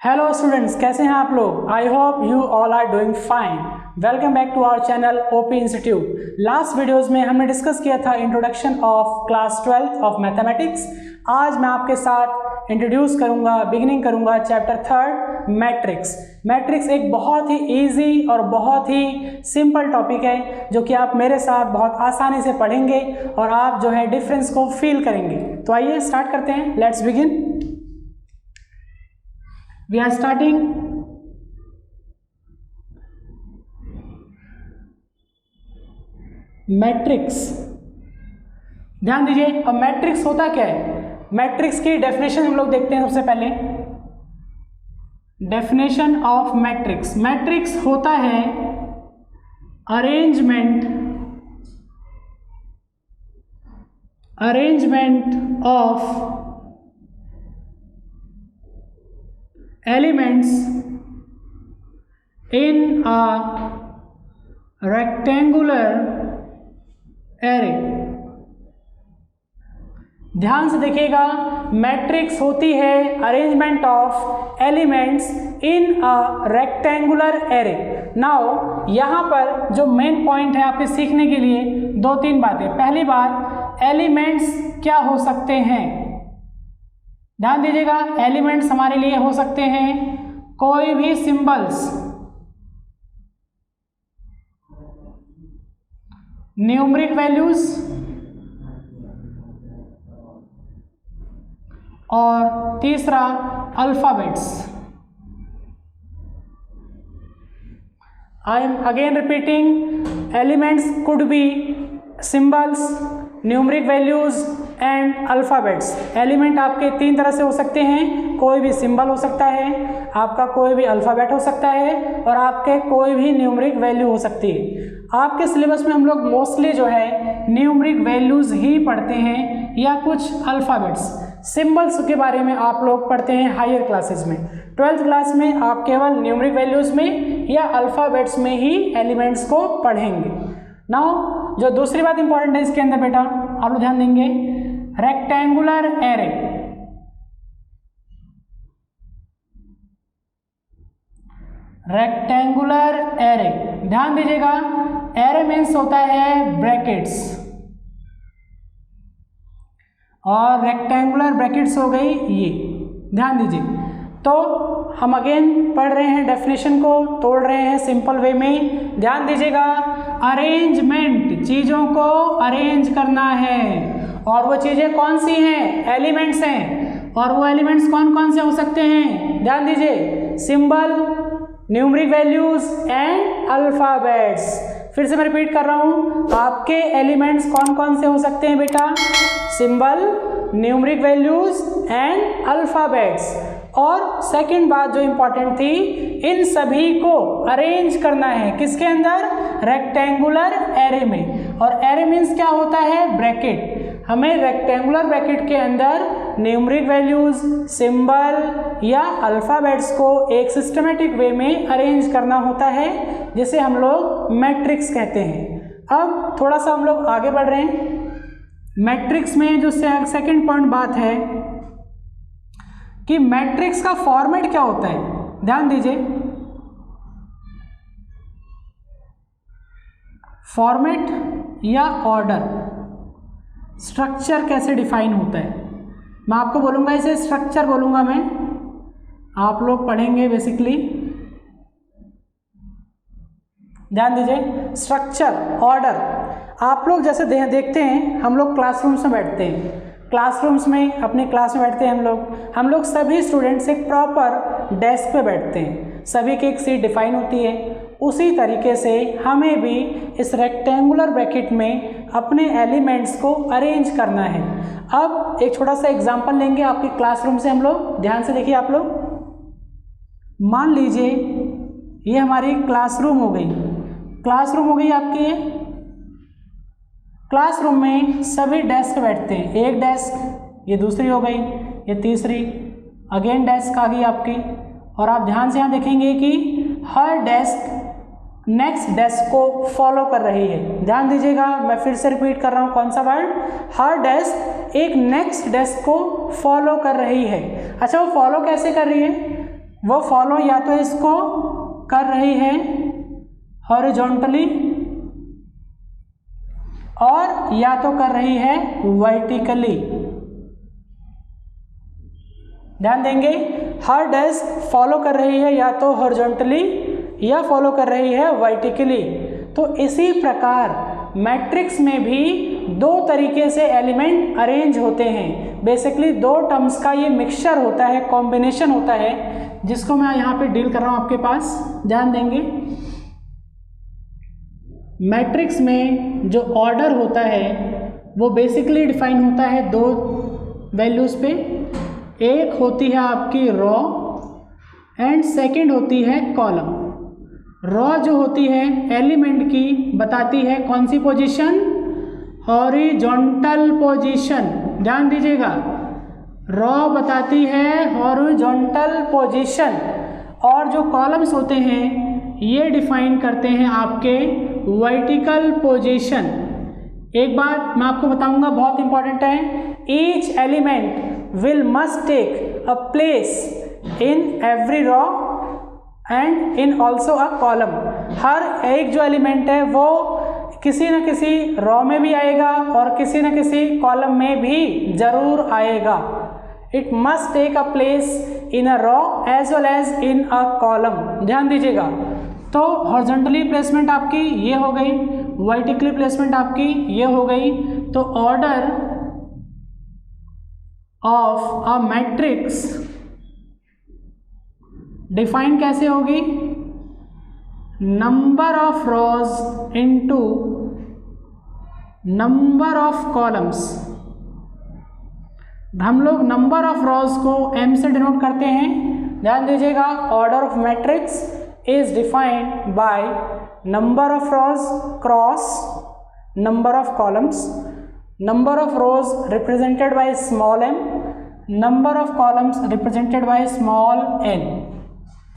Hello students, कैसे हैं आप लोग। I hope you all are doing fine. Welcome back to our channel OP institute. Last videos में हमने डिस्कस किया था introduction of class 12 of mathematics. आज मैं आपके साथ इंट्रोड्यूस करूंगा, बिगिनिंग करूंगा चैप्टर 3 मैट्रिक्स। मैट्रिक्स एक बहुत ही इजी और बहुत ही सिंपल टॉपिक है जो कि आप मेरे साथ बहुत आसानी से पढ़ेंगे और आप जो है डिफरेंस को फील करेंगे। तो आइए स्टार्ट करते हैं। Let's begin. We are starting matrix. ध्यान दीजिए, अब मैट्रिक्स होता क्या है। मैट्रिक्स की डेफिनेशन हम लोग देखते हैं। सबसे पहले डेफिनेशन ऑफ मैट्रिक्स। मैट्रिक्स होता है arrangement of elements in a rectangular array। ध्यान से देखिएगा, मैट्रिक्स होती है arrangement of elements in a rectangular array. Now यहाँ पर जो मेन पॉइंट है आपके सीखने के लिए, दो तीन बातें। पहली बात, एलिमेंट्स क्या हो सकते हैं। ध्यान दीजिएगा, एलिमेंट्स हमारे लिए हो सकते हैं कोई भी सिंबल्स, न्यूमरिक वैल्यूज और तीसरा alphabets. I am again repeating, elements could be symbols, numeric values and alphabets. Element आपके तीन तरह से हो सकते हैं। कोई भी सिंबल हो सकता है, आपका कोई भी अल्फ़ाबेट हो सकता है और आपके कोई भी न्यूमरिक वैल्यू हो सकती है। आपके सिलेबस में हम लोग मोस्टली जो है न्यूमरिक वैल्यूज़ ही पढ़ते हैं या कुछ अल्फ़ाबेट्स। सिंबल्स के बारे में आप लोग पढ़ते हैं हायर क्लासेस में। 12th क्लास में आप केवल न्यूमरिक वैल्यूज़ में या अल्फ़ाबेट्स में ही एलिमेंट्स को पढ़ेंगे। नाउ जो दूसरी बात इंपॉर्टेंट है इसके अंदर बेटा, आप लोग ध्यान देंगे, रेक्टेंगुलर एरे। रेक्टेंगुलर एरे, ध्यान दीजिएगा, एरे मीन्स होता है ब्रैकेट्स और रेक्टेंगुलर ब्रैकेट्स हो गई ये। ध्यान दीजिए, तो हम अगेन पढ़ रहे हैं, डेफिनेशन को तोड़ रहे हैं सिंपल वे में। ध्यान दीजिएगा, अरेंजमेंट, चीज़ों को अरेंज करना है और वो चीज़ें कौन सी हैं, एलिमेंट्स हैं। और वो एलिमेंट्स कौन कौन से हो सकते हैं, ध्यान दीजिए, symbol, numeric values and alphabets. फिर से मैं रिपीट कर रहा हूँ, आपके एलिमेंट्स कौन कौन से हो सकते हैं बेटा, symbol, numeric values and alphabets. और सेकंड बात जो इंपॉर्टेंट थी, इन सभी को अरेंज करना है किसके अंदर, रेक्टेंगुलर एरे में। और एरे मीन्स क्या होता है, ब्रैकेट। हमें रेक्टेंगुलर ब्रैकेट के अंदर न्यूमरिक वैल्यूज, सिंबल या अल्फ़ाबेट्स को एक सिस्टमेटिक वे में अरेंज करना होता है, जिसे हम लोग मैट्रिक्स कहते हैं। अब थोड़ा सा हम लोग आगे बढ़ रहे हैं। मैट्रिक्स में जो सेकंड पॉइंट बात है कि मैट्रिक्स का फॉर्मेट क्या होता है। ध्यान दीजिए, फॉर्मेट या ऑर्डर, स्ट्रक्चर कैसे डिफाइन होता है। मैं आपको बोलूँगा, इसे स्ट्रक्चर बोलूँगा मैं, आप लोग पढ़ेंगे बेसिकली। ध्यान दीजिए, स्ट्रक्चर, ऑर्डर। आप लोग जैसे देखते हैं, हम लोग क्लासरूम्स में बैठते हैं, क्लासरूम्स में अपने क्लास में बैठते हैं हम लोग सभी स्टूडेंट्स एक प्रॉपर डेस्क पे बैठते हैं, सभी की एक सीट डिफाइन होती है। उसी तरीके से हमें भी इस रेक्टेंगुलर ब्रैकेट में अपने एलिमेंट्स को अरेंज करना है। अब एक छोटा सा एग्जांपल लेंगे आपके क्लासरूम से हम लोग। ध्यान से देखिए आप लोग, मान लीजिए ये हमारी क्लासरूम हो गई, क्लासरूम हो गई आपकी ये। क्लासरूम में सभी डेस्क बैठते हैं, एक डेस्क, ये दूसरी हो गई, ये तीसरी, अगेन डेस्क आ गई आपकी। और आप ध्यान से यहाँ देखेंगे कि हर डेस्क नेक्स्ट डेस्क को फॉलो कर रही है। ध्यान दीजिएगा, मैं फिर से रिपीट कर रहा हूँ, कौन सा वर्ड, हर डेस्क एक नेक्स्ट डेस्क को फॉलो कर रही है। अच्छा, वो फॉलो कैसे कर रही है, वो फॉलो या तो इसको कर रही है हॉरिजॉन्टली और या तो कर रही है वर्टिकली। ध्यान देंगे, हर डेस्क फॉलो कर रही है या तो हॉरिजॉन्टली या फॉलो कर रही है वर्टिकली। तो इसी प्रकार मैट्रिक्स में भी दो तरीके से एलिमेंट अरेंज होते हैं। बेसिकली दो टर्म्स का ये मिक्सचर होता है, कॉम्बिनेशन होता है, जिसको मैं यहाँ पे डील कर रहा हूँ आपके पास। ध्यान देंगे, मैट्रिक्स में जो ऑर्डर होता है वो बेसिकली डिफाइन होता है दो वैल्यूज़ पे। एक होती है आपकी रॉ एंड सेकंड होती है कॉलम। रॉ जो होती है एलिमेंट की बताती है कौन सी पोजीशन, हॉरिजॉन्टल पोजीशन। ध्यान दीजिएगा, रॉ बताती है हॉरिजॉन्टल पोजीशन और जो कॉलम्स होते हैं ये डिफाइन करते हैं आपके वर्टिकल पोजीशन। एक बात मैं आपको बताऊंगा, बहुत इंपॉर्टेंट है, each element will must take a place in every row and in also a column। हर एक जो एलिमेंट है वो किसी न किसी रॉ में भी आएगा और किसी न किसी कॉलम में भी जरूर आएगा। It must take a place in a row as well as in a column. ध्यान दीजिएगा, तो हॉरिजॉन्टली प्लेसमेंट आपकी ये हो गई, वर्टिकली प्लेसमेंट आपकी ये हो गई। तो order of a matrix define कैसे होगी, number of rows into number of columns. हम लोग नंबर ऑफ रॉज को m से डिनोट करते हैं। ध्यान दीजिएगा, order of matrix is defined by number of rows cross number of columns. number of rows represented by small m, number of columns represented by small n।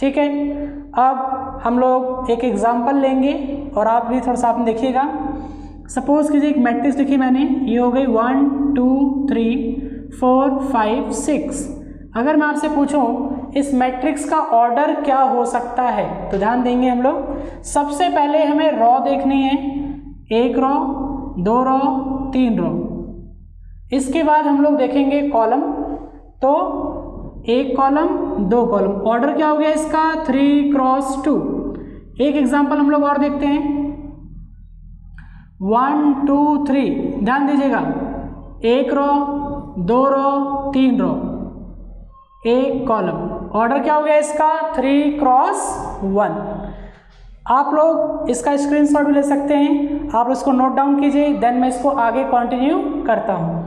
ठीक है, अब हम लोग एक एग्जांपल लेंगे और आप भी थोड़ा सा आपने देखिएगा। सपोज कीजिए एक मैट्रिक्स लिखी मैंने, ये हो गई 1 2 3 4 5 6। अगर मैं आपसे पूछूं इस मैट्रिक्स का ऑर्डर क्या हो सकता है, तो ध्यान देंगे हम लोग, सबसे पहले हमें रॉ देखनी है, एक रॉ, दो रॉ, तीन रॉ। इसके बाद हम लोग देखेंगे कॉलम, तो एक कॉलम, दो कॉलम। ऑर्डर क्या हो गया इसका, 3 क्रॉस 2। एक एग्जांपल हम लोग और देखते हैं, 1 2 3। ध्यान दीजिएगा, एक रॉ, दो रॉ, तीन रॉ, एक कॉलम। ऑर्डर क्या हो गया इसका, 3 क्रॉस 1। आप लोग इसका स्क्रीनशॉट भी ले सकते हैं, आप इसको नोट डाउन कीजिए, देन मैं इसको आगे कंटिन्यू करता हूं।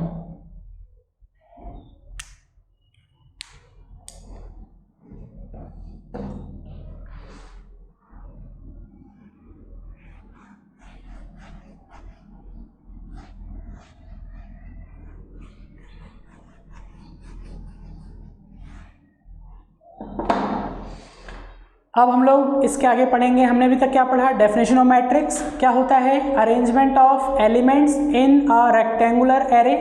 अब हम लोग इसके आगे पढ़ेंगे। हमने अभी तक क्या पढ़ा, डेफिनेशन ऑफ मैट्रिक्स क्या होता है, arrangement of elements in a rectangular array.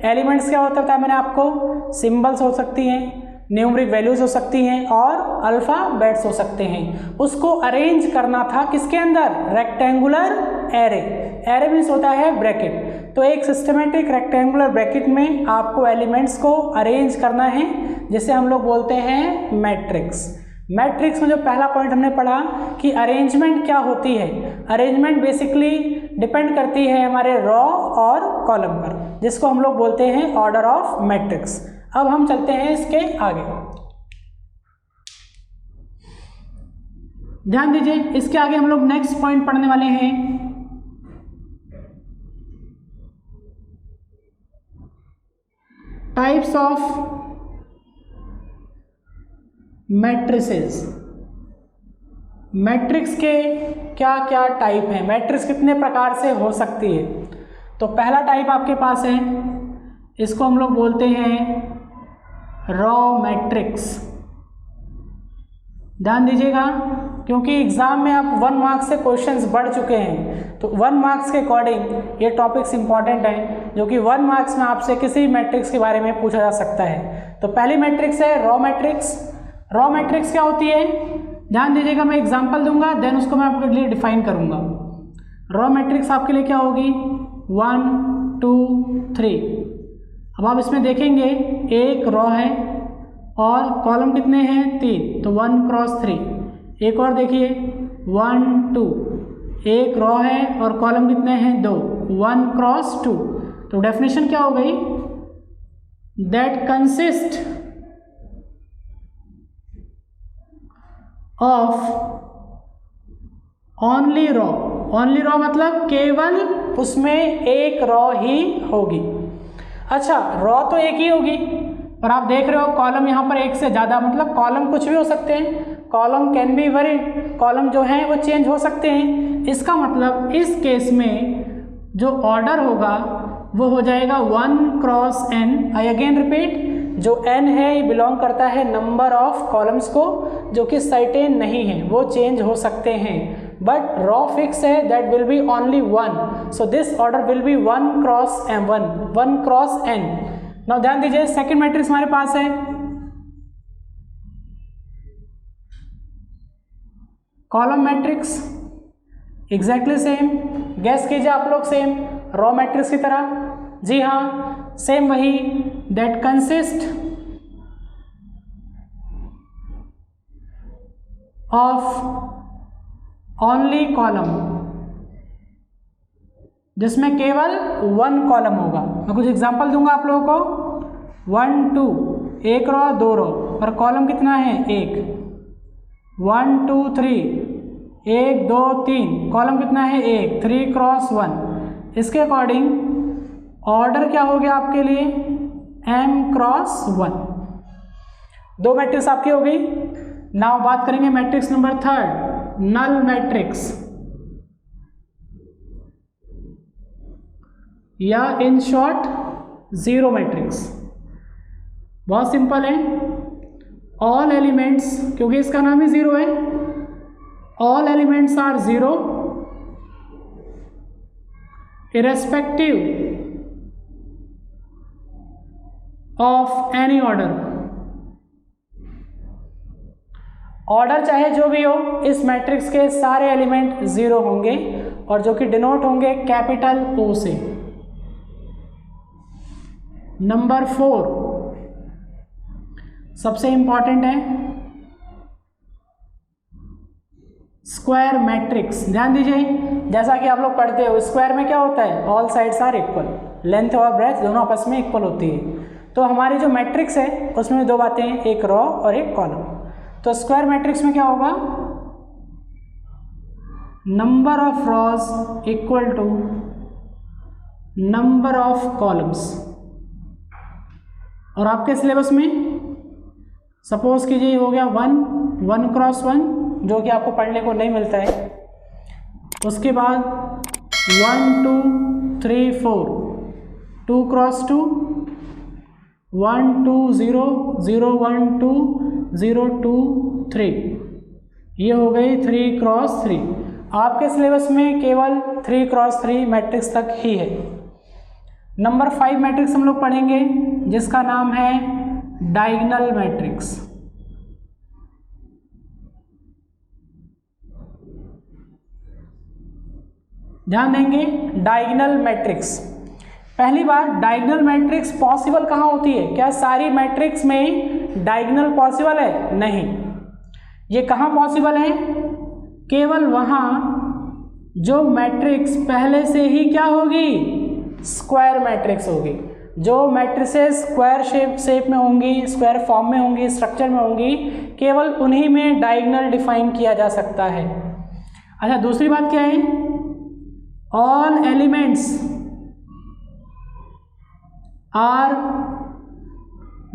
Elements क्या होता है, मैंने आपको सिंबल्स हो सकती हैं, न्यूमरिक वैल्यूज हो सकती हैं और अल्फ़ाबेट्स हो सकते हैं। उसको अरेंज करना था किसके अंदर, रेक्टेंगुलर एरे। एरे मीन्स होता है ब्रैकेट। तो एक सिस्टमेटिक रेक्टेंगुलर ब्रैकेट में आपको एलिमेंट्स को अरेंज करना है, जिसे हम लोग बोलते हैं मैट्रिक्स। मैट्रिक्स में जो पहला पॉइंट हमने पढ़ा कि अरेंजमेंट क्या होती है, अरेंजमेंट बेसिकली डिपेंड करती है हमारे रॉ और कॉलम पर, जिसको हम लोग बोलते हैं ऑर्डर ऑफ मैट्रिक्स। अब हम चलते हैं इसके आगे। ध्यान दीजिए, इसके आगे हम लोग नेक्स्ट पॉइंट पढ़ने वाले हैं, टाइप्स ऑफ मैट्रिसेस। मैट्रिक्स के क्या क्या टाइप हैं, मैट्रिक्स कितने प्रकार से हो सकती है। तो पहला टाइप आपके पास है, इसको हम लोग बोलते हैं रॉ मैट्रिक्स। ध्यान दीजिएगा, क्योंकि एग्जाम में आप 1 मार्क्स से क्वेश्चंस बढ़ चुके हैं, तो 1 मार्क्स के अकॉर्डिंग ये टॉपिक्स इंपॉर्टेंट हैं, जो कि 1 मार्क्स में आपसे किसी मैट्रिक्स के बारे में पूछा जा सकता है। तो पहली मैट्रिक्स है रॉ मैट्रिक्स। रॉ मैट्रिक्स क्या होती है, ध्यान दीजिएगा, मैं एग्जांपल दूंगा देन उसको मैं आपके लिए डिफाइन करूंगा। रॉ मैट्रिक्स आपके लिए क्या होगी, 1 2 3। अब आप इसमें देखेंगे एक रॉ है और कॉलम कितने हैं 3, तो 1 क्रॉस 3। एक और देखिए 1 2, एक रॉ है और कॉलम कितने हैं 2, 1 क्रॉस 2। तो डेफिनेशन क्या हो गई, that consist of only raw. Only raw मतलब केवल उसमें एक रॉ ही होगी। अच्छा, रॉ तो एक ही होगी, पर आप देख रहे हो कॉलम यहाँ पर एक से ज़्यादा, मतलब कॉलम कुछ भी हो सकते हैं, column can be varied, column जो हैं वो चेंज हो सकते हैं। इसका मतलब इस केस में जो ऑर्डर होगा वो हो जाएगा 1 cross n। I again repeat, जो n है ये बिलोंग करता है नंबर ऑफ कॉलम्स को, जो कि सर्टेन नहीं है, वो चेंज हो सकते हैं, बट रॉ फिक्स है, that will be only 1। So this order will be 1 cross m1, 1 cross n। Now ध्यान दीजिए, सेकंड मैट्रिक्स हमारे पास है column matrix, exactly same, gas कीजिए आप लोग, सेम रॉ मैट्रिक्स की तरह। जी हाँ, सेम वही, that consist of only column, जिसमें केवल 1 कॉलम होगा। मैं कुछ एग्जांपल दूंगा आप लोगों को। 1 2, एक रो 2 रो, और कॉलम कितना है 1। 1 2 3, 1 2 3, कॉलम कितना है 1, 3 क्रॉस 1। इसके अकॉर्डिंग ऑर्डर क्या हो गया आपके लिए, m क्रॉस 1। 2 मैट्रिक्स आपकी हो गई। नाउ बात करेंगे मैट्रिक्स नंबर 3, नल मैट्रिक्स, या इन शॉर्ट जीरो मैट्रिक्स। बहुत सिंपल है, ऑल एलिमेंट्स, क्योंकि इसका नाम ही जीरो है, all elements are zero irrespective of any order. Order चाहे जो भी हो, इस मैट्रिक्स के सारे एलिमेंट जीरो होंगे, और जो कि डिनोट होंगे कैपिटल O से। नंबर 4 सबसे इंपॉर्टेंट है स्क्वायर मैट्रिक्स। ध्यान दीजिए, जैसा कि आप लोग पढ़ते हो, स्क्वायर में क्या होता है, all sides are equal, length और ब्रेथ दोनों आपस में इक्वल होती है। तो हमारी जो मैट्रिक्स है उसमें 2 बातें हैं, एक रो और एक कॉलम। तो स्क्वायर मैट्रिक्स में क्या होगा, number of rows equal to number of columns. और आपके सिलेबस में सपोज कीजिए हो गया 1 क्रॉस 1, जो कि आपको पढ़ने को नहीं मिलता है। उसके बाद 1 2 3 4, 2 क्रॉस 2, 1 2 0 0 1 2 0 2 3, ये हो गई 3 क्रॉस 3। आपके सिलेबस में केवल 3 क्रॉस 3 मैट्रिक्स तक ही है। नंबर 5 मैट्रिक्स हम लोग पढ़ेंगे, जिसका नाम है डायगोनल मैट्रिक्स। ध्यान देंगे, डायगोनल मैट्रिक्स। पहली बार डायगोनल मैट्रिक्स पॉसिबल कहाँ होती है, क्या सारी मैट्रिक्स में डायगोनल पॉसिबल है, नहीं। ये कहाँ पॉसिबल है, केवल वहाँ जो मैट्रिक्स पहले से ही क्या होगी, स्क्वायर मैट्रिक्स होगी। जो मैट्रिसेस स्क्वायर शेप में होंगी, स्क्वायर फॉर्म में होंगी, स्ट्रक्चर में होंगी, केवल उन्हीं में डायगोनल डिफाइन किया जा सकता है। अच्छा, दूसरी बात क्या है, all elements are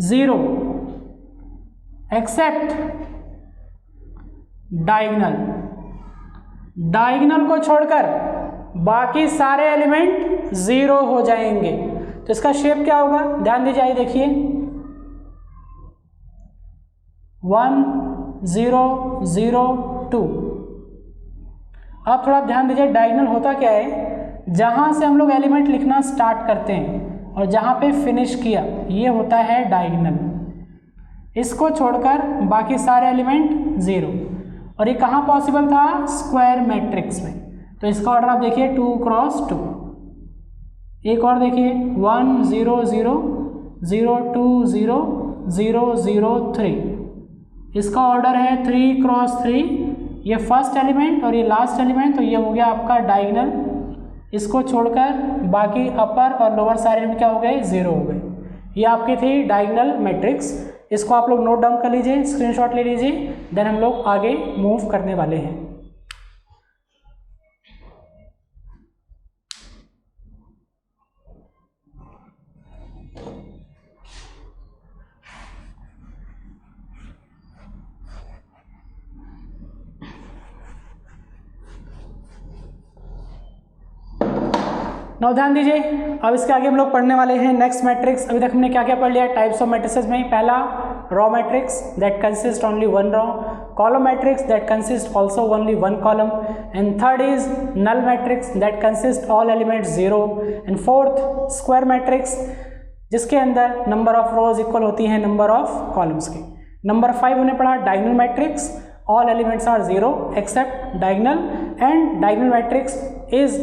zero except diagonal. Diagonal को छोड़कर बाकी सारे एलिमेंट जीरो हो जाएंगे। तो इसका शेप क्या होगा, ध्यान दीजिए, आइए देखिए, 1 0 0 2। अब थोड़ा ध्यान दीजिए, डायगोनल होता क्या है, जहां से हम लोग एलिमेंट लिखना स्टार्ट करते हैं और जहां पे फिनिश किया, ये होता है डायगोनल। इसको छोड़कर बाकी सारे एलिमेंट 0। और ये कहाँ पॉसिबल था? स्क्वायर मैट्रिक्स में। तो इसका ऑर्डर आप देखिए 2 क्रॉस 2। एक और देखिए 1 0 0 0 2 0 0 0 3। इसका ऑर्डर है 3 क्रॉस 3। ये फर्स्ट एलिमेंट और ये लास्ट एलिमेंट, तो ये हो गया आपका डायगोनल। इसको छोड़कर बाकी अपर और लोअर सारे एलिमेंट क्या हो गए? 0 हो गए। ये आपकी थी डायगोनल मैट्रिक्स। इसको आप लोग नोट डाउन कर लीजिए, स्क्रीनशॉट ले लीजिए, देन हम लोग आगे मूव करने वाले हैं। नौ ध्यान दीजिए, अब इसके आगे हम लोग पढ़ने वाले हैं नेक्स्ट मैट्रिक्स। अभी तक हमने क्या क्या पढ़ लिया टाइप्स ऑफ मैट्रिसेस में? पहला row matrix that consist only one row, column matrix that consist also only one column, and third is null matrix that consist all elements 0, and fourth square matrix जिसके अंदर number of rows equal होती हैं number of columns के। Number 5 हमने पढ़ा diagonal matrix, all elements are 0 except diagonal, and diagonal matrix is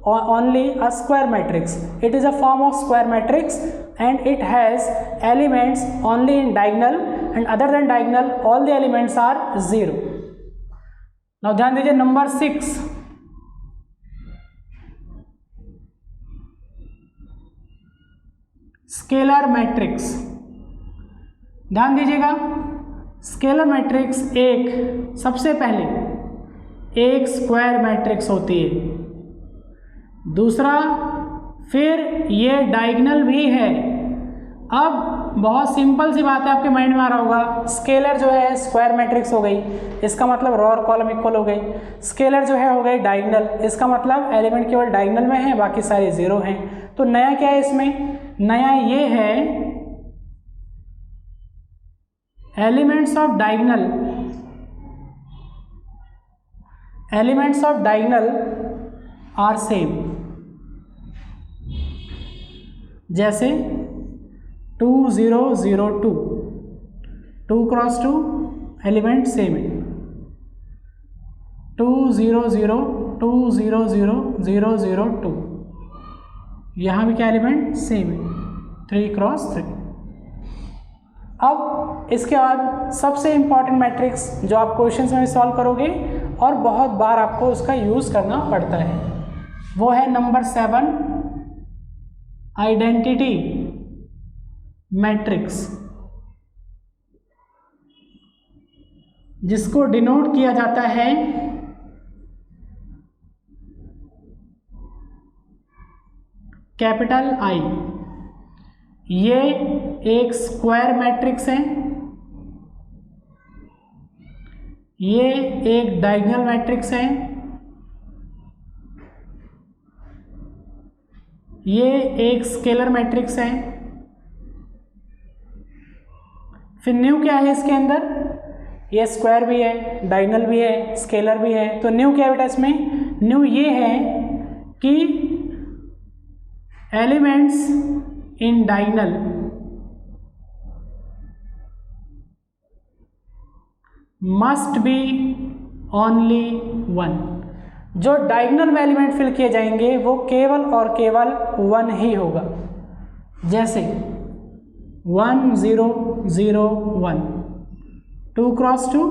only a square matrix. It is a form of square matrix and it has elements only in diagonal, and other than diagonal all the elements are 0. Now ध्यान दीजिए number 6, scalar matrix. ध्यान दीजिएगा, scalar matrix एक सबसे पहले एक square matrix होती है, दूसरा फिर ये डायगोनल भी है। अब बहुत सिंपल सी बात है, आपके माइंड में आ रहा होगा, स्केलर जो है स्क्वायर मैट्रिक्स हो गई, इसका मतलब रो और कॉलम इक्वल हो गई। स्केलर जो है हो गई डायगोनल, इसका मतलब एलिमेंट केवल डायगोनल में है, बाकी सारे 0 हैं। तो नया क्या है इसमें? नया ये है elements of diagonal are same. जैसे 2 0 0 2, 2 क्रॉस 2 एलिमेंट सेम है। 2 0 0 2 0 0 0 0 2, यहाँ भी क्या एलिमेंट सेम है, 3 क्रॉस 3। अब इसके बाद सबसे इंपॉर्टेंट मैट्रिक्स जो आप क्वेश्चंस में सॉल्व करोगे और बहुत बार आपको उसका यूज़ करना पड़ता है, वो है नंबर 7, आइडेंटिटी मैट्रिक्स, जिसको डिनोट किया जाता है कैपिटल आई। ये एक स्क्वायर मैट्रिक्स है, ये एक डायगोनल मैट्रिक्स है, ये एक स्केलर मैट्रिक्स है। फिर न्यू क्या है इसके अंदर? ये स्क्वायर भी है, डायगोनल भी है, स्केलर भी है। तो न्यू क्या है बेटा इसमें? न्यू ये है कि elements in diagonal must be only 1। जो डायगोनल में एलिमेंट फिल किए जाएंगे वो केवल और केवल 1 ही होगा। जैसे 1 0 0 1, 2 cross 2,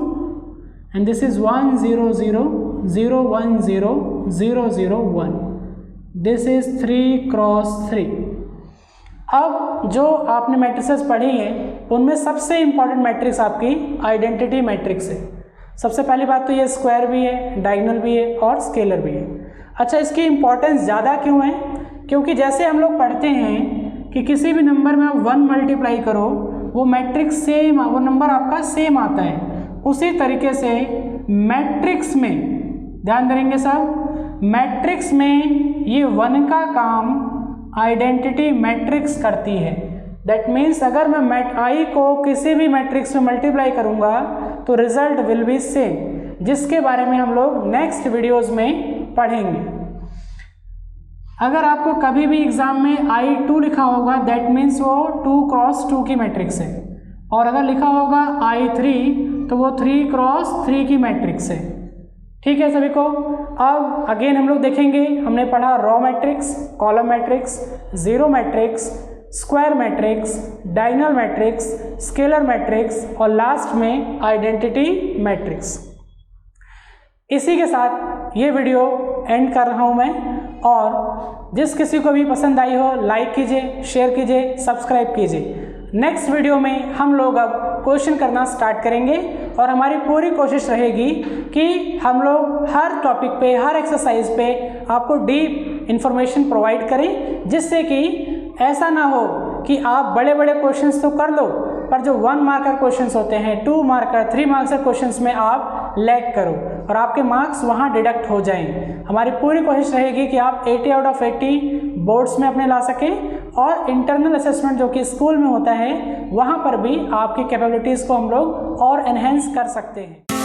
and this is 1 0 0 0 1 0 0 0 1, this is 3 cross 3। अब जो आपने मैट्रिसेस पढ़ी हैं उनमें सबसे इंपॉर्टेंट मैट्रिक्स आपकी आइडेंटिटी मैट्रिक्स है। सबसे पहली बात तो ये स्क्वायर भी है, डायगोनल भी है और स्केलर भी है। अच्छा, इसकी इंपॉर्टेंस ज़्यादा क्यों है? क्योंकि जैसे हम लोग पढ़ते हैं कि किसी भी नंबर में आप 1 मल्टीप्लाई करो वो मैट्रिक्स सेम, वो नंबर आपका सेम आता है। उसी तरीके से मैट्रिक्स में ध्यान देंगे सब, मैट्रिक्स में ये 1 का काम आइडेंटिटी मैट्रिक्स करती है। दैट मीन्स अगर मैं आई को किसी भी मैट्रिक्स में मल्टीप्लाई करूंगा तो रिजल्ट विल बी सेम, जिसके बारे में हम लोग नेक्स्ट वीडियोस में पढ़ेंगे। अगर आपको कभी भी एग्जाम में I2 लिखा होगा दैट मीन्स वो 2 क्रॉस 2 की मैट्रिक्स है। और अगर लिखा होगा I3 तो वो 3x3 की मैट्रिक्स है। ठीक है सभी को। अब अगेन हम लोग देखेंगे, हमने पढ़ा row matrix, column matrix, zero matrix, square matrix, diagonal matrix, scalar matrix और लास्ट में आइडेंटिटी मैट्रिक्स। इसी के साथ ये वीडियो एंड कर रहा हूँ मैं, और जिस किसी को भी पसंद आई हो लाइक कीजिए, शेयर कीजिए, सब्सक्राइब कीजिए। नेक्स्ट वीडियो में हम लोग अब क्वेश्चन करना स्टार्ट करेंगे और हमारी पूरी कोशिश रहेगी कि हम लोग हर टॉपिक पे, हर एक्सरसाइज पे आपको डीप इंफॉर्मेशन प्रोवाइड करें, जिससे कि ऐसा ना हो कि आप बड़े बड़े क्वेश्चंस तो कर लो पर जो 1 मार्कर क्वेश्चंस होते हैं, 2 मार्कर, 3 मार्कर क्वेश्चंस में आप लैग करो और आपके मार्क्स वहाँ डिडक्ट हो जाएं। हमारी पूरी कोशिश रहेगी कि आप 80 आउट ऑफ 80 बोर्ड्स में अपने ला सकें, और इंटरनल असेसमेंट जो कि स्कूल में होता है वहाँ पर भी आपकी कैपेबिलिटीज़ को हम लोग और एनहेंस कर सकते हैं।